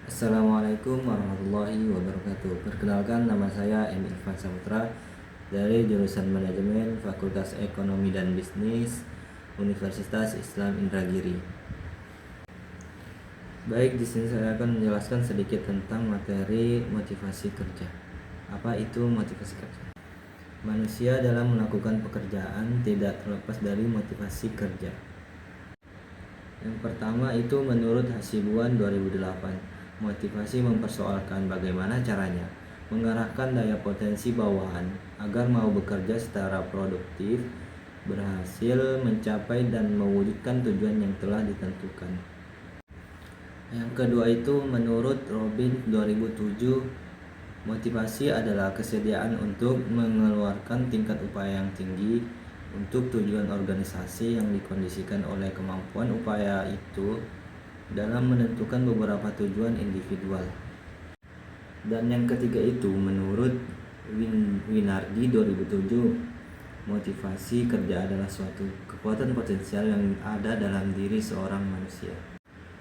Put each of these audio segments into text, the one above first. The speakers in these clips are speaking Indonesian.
Assalamualaikum warahmatullahi wabarakatuh. Perkenalkan, nama saya M. Irfan Saputra dari jurusan Manajemen Fakultas Ekonomi dan Bisnis Universitas Islam Indragiri. Baik, di sini saya akan menjelaskan sedikit tentang materi motivasi kerja. Apa itu motivasi kerja? Manusia dalam melakukan pekerjaan tidak terlepas dari motivasi kerja. Yang pertama itu menurut Hasibuan 2008, motivasi mempersoalkan bagaimana caranya mengarahkan daya potensi bawahan agar mau bekerja secara produktif, berhasil mencapai dan mewujudkan tujuan yang telah ditentukan. Yang kedua itu menurut Robin 2007, motivasi adalah kesediaan untuk mengeluarkan tingkat upaya yang tinggi untuk tujuan organisasi yang dikondisikan oleh kemampuan upaya itu dalam menentukan beberapa tujuan individual. Dan yang ketiga itu menurut Winardi 2007, motivasi kerja adalah suatu kekuatan potensial yang ada dalam diri seorang manusia.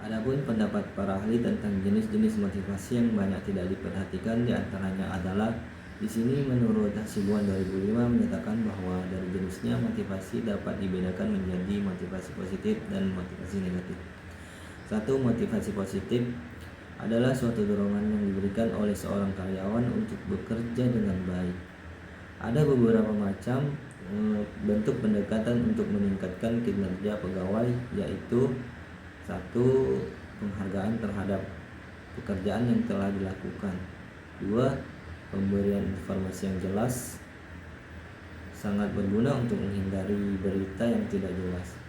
Adapun pendapat para ahli tentang jenis-jenis motivasi yang banyak tidak diperhatikan diantaranya adalah di sini menurut Hasibuan 2005 menyatakan bahwa dari jenisnya motivasi dapat dibedakan menjadi motivasi positif dan motivasi negatif. Satu, motivasi positif adalah suatu dorongan yang diberikan oleh seorang karyawan untuk bekerja dengan baik. Ada beberapa macam bentuk pendekatan untuk meningkatkan kinerja pegawai, yaitu satu, penghargaan terhadap pekerjaan yang telah dilakukan. Dua, pemberian informasi yang jelas sangat berguna untuk menghindari berita yang tidak jelas.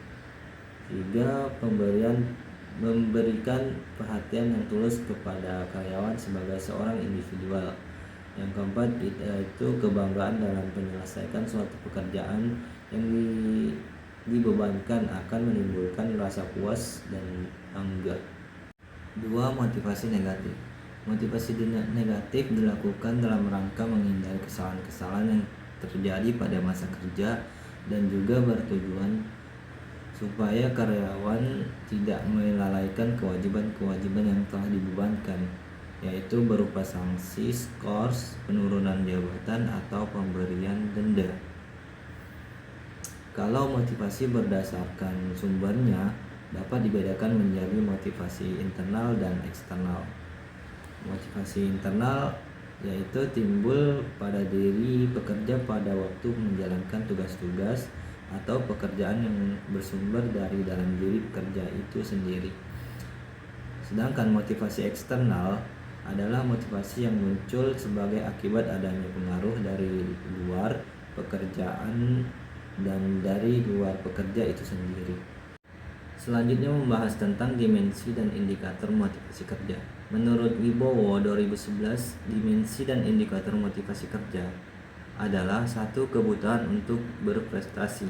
Tiga, memberikan perhatian yang tulus kepada karyawan sebagai seorang individual. Yang keempat itu kebanggaan dalam menyelesaikan suatu pekerjaan yang dibebankan akan menimbulkan rasa puas dan bangga. Dua, motivasi negatif. Motivasi negatif dilakukan dalam rangka menghindari kesalahan-kesalahan yang terjadi pada masa kerja dan juga bertujuan supaya karyawan tidak melalaikan kewajiban-kewajiban yang telah dibebankan, yaitu berupa sanksi, skors, penurunan jabatan, atau pemberian denda. Kalau motivasi berdasarkan sumbernya dapat dibedakan menjadi motivasi internal dan eksternal. Motivasi internal yaitu timbul pada diri pekerja pada waktu menjalankan tugas-tugas atau pekerjaan yang bersumber dari dalam diri pekerja itu sendiri. Sedangkan motivasi eksternal adalah motivasi yang muncul sebagai akibat adanya pengaruh dari luar pekerjaan dan dari luar pekerja itu sendiri. Selanjutnya membahas tentang dimensi dan indikator motivasi kerja. Menurut Wibowo 2011, dimensi dan indikator motivasi kerja adalah satu, kebutuhan untuk berprestasi,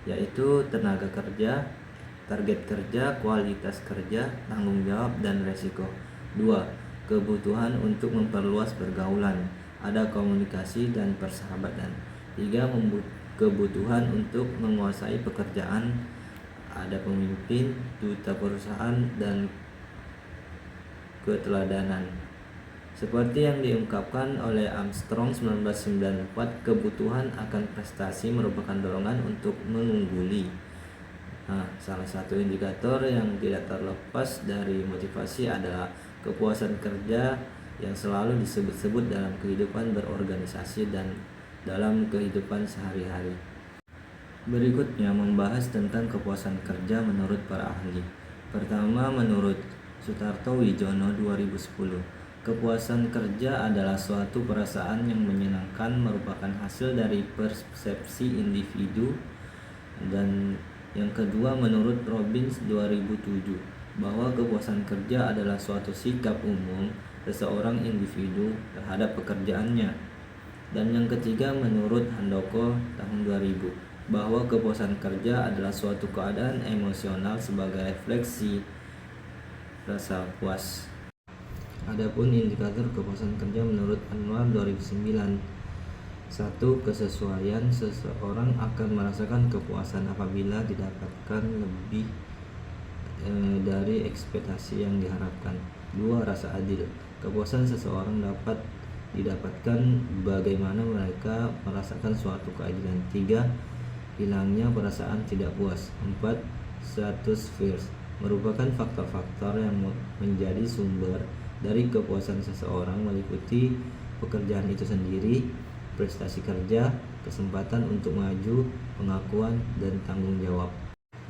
yaitu tenaga kerja, target kerja, kualitas kerja, tanggung jawab, dan resiko. Dua, kebutuhan untuk memperluas pergaulan, ada komunikasi dan persahabatan. Tiga, kebutuhan untuk menguasai pekerjaan, ada pemimpin, duta perusahaan, dan keteladanan. Seperti yang diungkapkan oleh Armstrong 1994, kebutuhan akan prestasi merupakan dorongan untuk mengungguli. Salah satu indikator yang tidak terlepas dari motivasi adalah kepuasan kerja yang selalu disebut-sebut dalam kehidupan berorganisasi dan dalam kehidupan sehari-hari. Berikutnya membahas tentang kepuasan kerja menurut para ahli. Pertama, menurut Sutarto Wijono 2010, kepuasan kerja adalah suatu perasaan yang menyenangkan merupakan hasil dari persepsi individu. Dan yang kedua menurut Robbins 2007, bahwa kepuasan kerja adalah suatu sikap umum seseorang individu terhadap pekerjaannya. Dan yang ketiga menurut Handoko tahun 2000, bahwa kepuasan kerja adalah suatu keadaan emosional sebagai refleksi rasa puas. Adapun indikator kepuasan kerja menurut Anwar 2009, satu, kesesuaian, seseorang akan merasakan kepuasan apabila didapatkan lebih dari ekspektasi yang diharapkan. 2. Rasa adil. Kepuasan seseorang dapat didapatkan bagaimana mereka merasakan suatu keadilan. 3. Hilangnya perasaan tidak puas. 4. Status first merupakan faktor-faktor yang menjadi sumber dari kepuasan seseorang, meliputi pekerjaan itu sendiri, prestasi kerja, kesempatan untuk maju, pengakuan, dan tanggung jawab.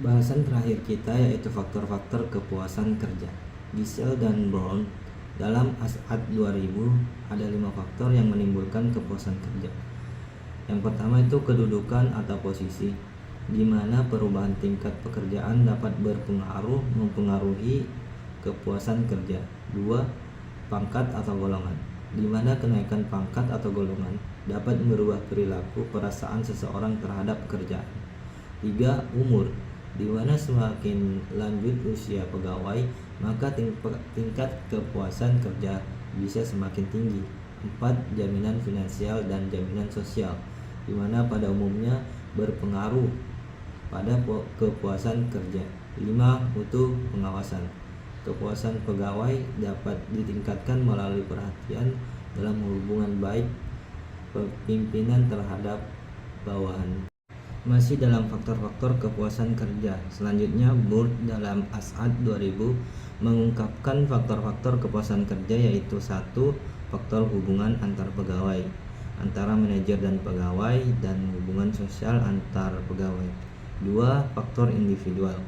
Bahasan terakhir kita yaitu faktor-faktor kepuasan kerja. Giselle dan Brown dalam As'ad 2000 ada 5 faktor yang menimbulkan kepuasan kerja. Yang pertama itu kedudukan atau posisi, di mana perubahan tingkat pekerjaan dapat mempengaruhi kepuasan kerja. 2. Pangkat atau golongan, di mana kenaikan pangkat atau golongan dapat merubah perilaku perasaan seseorang terhadap pekerjaan. 3. Umur, di mana semakin lanjut usia pegawai, maka tingkat kepuasan kerja bisa semakin tinggi. 4. Jaminan finansial dan jaminan sosial, di mana pada umumnya berpengaruh pada kepuasan kerja. 5. Mutu pengawasan. Kepuasan pegawai dapat ditingkatkan melalui perhatian dalam hubungan baik pimpinan terhadap bawahan. Masih dalam faktor-faktor kepuasan kerja, selanjutnya Burd dalam As'ad 2000 mengungkapkan faktor-faktor kepuasan kerja, yaitu 1. Faktor hubungan antar pegawai, antara manajer dan pegawai, dan hubungan sosial antar pegawai. 2. Faktor individual,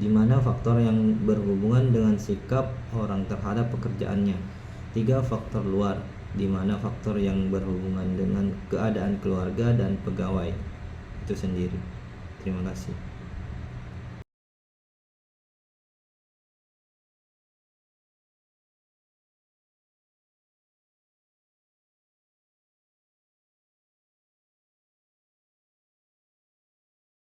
di mana faktor yang berhubungan dengan sikap orang terhadap pekerjaannya. 3. Faktor luar, di mana faktor yang berhubungan dengan keadaan keluarga dan pegawai itu sendiri. Terima kasih.